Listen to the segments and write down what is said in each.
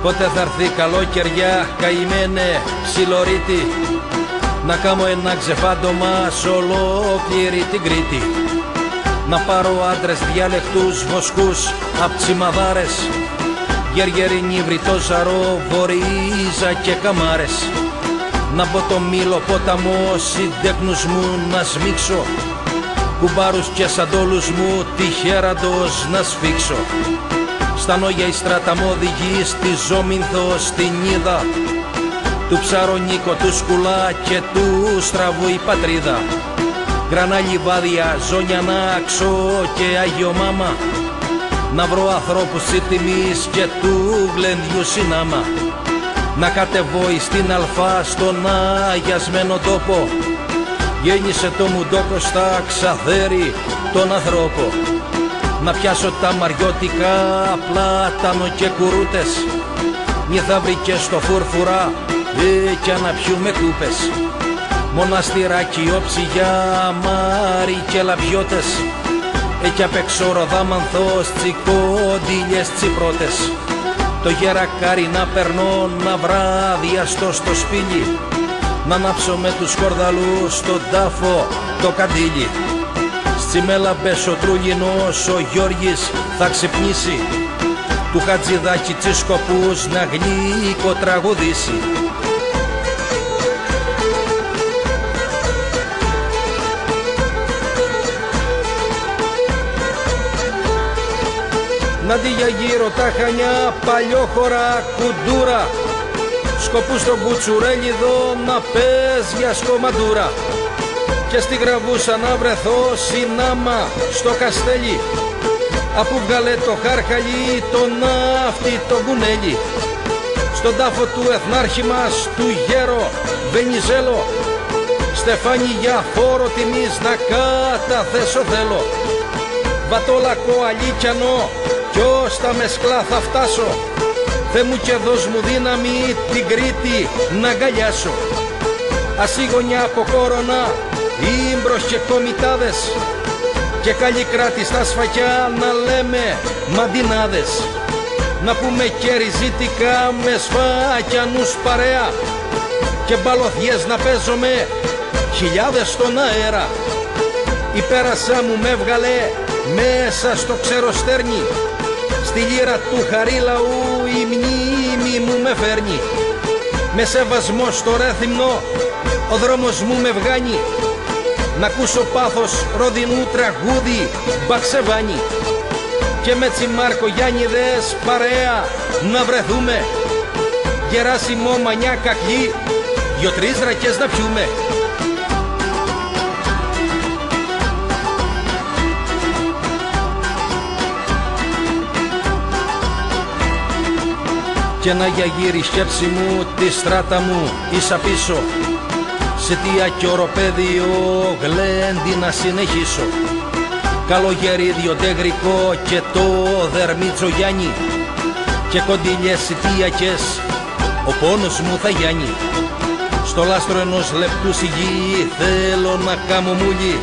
Πότε θα έρθει καλοκαιριά, καημένε ψιλορίτη, να κάνω ένα ξεφάντωμα σ' ολόκληρη την Κρήτη. Να πάρω άντρες διαλεκτούς βοσκούς απ' τσιμαδάρες, Γεργερινή, Βρυτόζαρο, Βορίζα και Καμάρες. Να μπω το Μήλο ποταμό, συντέκνους μου να σμίξω, κουμπάρους και σαντόλους μου τυχέραντος να σφίξω. Στα Νόγια η στραταμόδηγη, στη Ζόμινθο, στην Ίδα, του Ψαρονίκο, του Σκουλά και του Στραβού η πατρίδα. Γκρανά, Λιβάδια, Ζωνιανά, Αξό και Άγιο Μάμα, να βρω ανθρώπους της τιμής και του Γλεντιού συνάμα. Να κατεβώ στην Αλφά, στον αγιασμένο τόπο, γέννησε το Μουντόκο στα Ξαθέρι τον ανθρώπο. Να πιάσω τα μαριώτικα, πλάτανο και κουρούτες, νιθαύρι και στο φουρφουρά, κι να πιούμε κούπες. Μοναστηράκι, Όψιγια, Μάρι και Λαβιώτες, κι απ' έξω Ροδάμανθος, Τσικόντιλιες, Τσιπρότες. Το γερακάρι να περνώ, να βράδιαστώ στο σπήλι, να ανάψω με τους κορδαλούς στον τάφο το καντήλι. Στσιμέλαμπες ο Τρούλινος, ο Γιώργης θα ξυπνήσει, του Χατζηδάκη Τσίσκοπους να γλύκο τραγουδήσει. Νάντι για γύρω τα Χανιά, Παλιόχωρα, Κουντούρα, σκοπούς στον Κουτσουρέλιδο να πες για σκομαντούρα. Και στη Γραβούσα να βρεθώ συνάμα στο Καστέλι, αφού βγάλε το Χάρχαλι, το ναύτη, το Κουνέλι. Στον τάφο του εθνάρχη μας, του Γέρο Βενιζέλο, στεφάνι για φόρο τιμής να καταθέσω θέλω. Βατόλακο, Αλίκιανο, κι ως τα μεσκλά θα φτάσω, Θε μου και δώσ' μου δύναμη την Κρήτη να αγκαλιάσω. Ασίγωνια από Κόρονα, Ίμπρος και Κομιτάδες, και καλή κράτη στα σφακιά να λέμε μαντινάδες. Να πούμε και ριζίτικα με σφακιανούς παρέα, και μπαλωθιές να παίζομαι χιλιάδες στον αέρα. Η πέρασα μου με έβγαλε μέσα στο ξεροστέρνη, στη λύρα του Χαρίλαου η μνήμη μου με φέρνει. Με σεβασμό στο ρέθυμνο ο δρόμος μου με βγάνει, να ακούσω πάθος ροδινού τραγούδι Μπαξεβάνι. Και με Τσιμάρκο Γιάννηδες παρέα να βρεθούμε, Γεράσιμο Μανιά Κακλή, δυο-τρεις ρακές να πιούμε. Κι ένα γιαγύρι σκέψη μου, τη στράτα μου ίσα πίσω, Σιτία και οροπέδιο γλέντι να συνεχίσω. Καλογερίδιο τεγρικό και το δερμίτσο Γιάννη, και κοντιλιές σιτιακές ο πόνος μου θα γιάνει. Στο λάστρο ενός λεπτού σιγή θέλω να κάμω μούλι,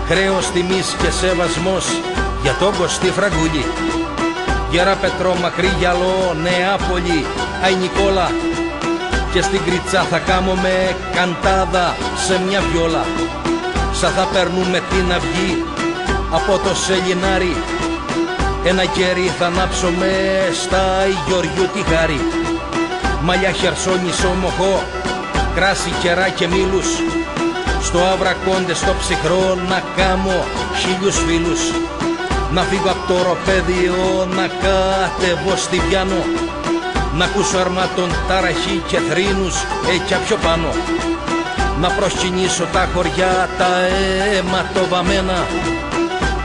χρέος τιμής και σεβασμός για τον Κωστή Φραγκούλη. Γερά Πετρό, Μακρύ Γυαλό, Νεάπολη, Αϊ Νικόλα, και στην Κριτσά θα κάμουμε καντάδα σε μια βιόλα. Σα θα περνούμε την αυγή από το Σελινάρι, ένα κερί θα ανάψουμε στα Γεωργιού τη χάρη. Μαλλιά χερσόνησο μοχό, κράσι, κερά και μήλους, στο Αβρακόντε στο ψυχρό να κάμω χίλιους φίλους. Να φύγω απ' το οροπέδιο, να κατεβώ στη Βιάνο, να ακούσω αρμάτων ταραχή και θρήνους έκια πιο πάνω. Να προσκυνήσω τα χωριά, τα αιματοβαμμένα,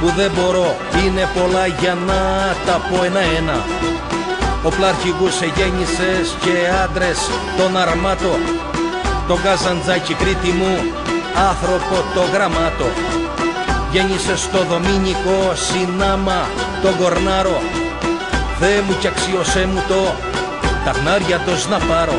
που δεν μπορώ, είναι πολλά για να τα πω ένα-ένα. Ο πλάρχηγούς εγέννησες και άντρες τον αρμάτο, τον Καζαντζάκη Κρήτη μου, άνθρωπο το γραμμάτο. Γέννησε στο Δομήνικο, Συνάμα, τον Κορνάρο, Θεέ μου κι αξίωσέ μου το, τα χνάρια τους να πάρω.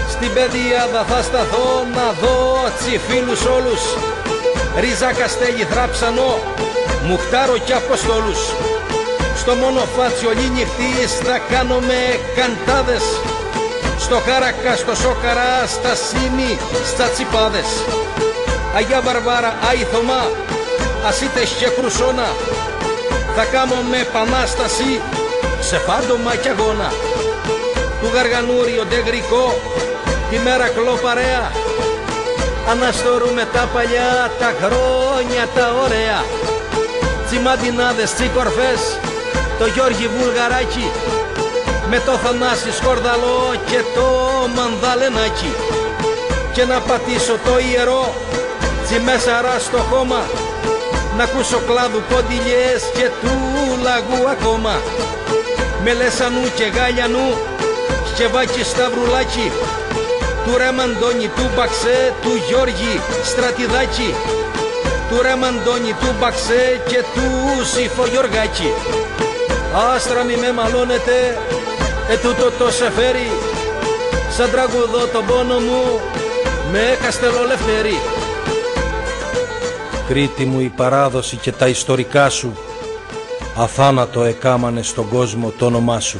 Στην Πεδιάδα θα σταθώ να δω τσιφίλους όλους. Ρίζα Καστέλη θράψανο, Μουχτάρο κι Αποστόλους. Στο μονοφάτσι όλη νυχτής θα κάνουμε καντάδες. Στο Χαρακά, στο Σόκαρα, στα Σίμι, στα Τσιπάδες. Αγιά Βαρβάρα, Άι Θωμά, Ασίτες και Κρουσόνα. Θα κάνουμε επανάσταση σε πάντομα κι αγώνα. Του Γαργανούριο ντεγρικό, τη μέρα κλοπαρέα. Αναστορούμε τα παλιά, τα χρόνια τα ωραία. Τσιμαντινάδες, τσικορφές, το Γιώργη Βουλγαράκη, με το Θανάση Σκορδαλό και το Μανδαλενάκι. Και να πατήσω το ιερό Τσιμέσαρα στο χώμα, να ακούσω κλάδου ποντιλιές και του λαγού ακόμα. Με Λεσανού και Γάλιανού, Σκευάκι Σταυρουλάκι, του Ρεμαντώνη, του Μπαξέ, του Γιώργη Στρατιδάκη, του Ρεμαντώνη, του Μπαξέ και του Σιφογιοργάκη. Άστρα μη με μαλώνετε, ετούτο το σεφέρι, σαν τραγουδό τον πόνο μου με Καστελολευτέρη. Κρήτη μου, η παράδοση και τα ιστορικά σου αθάνατο εκάμανε στον κόσμο το όνομά σου.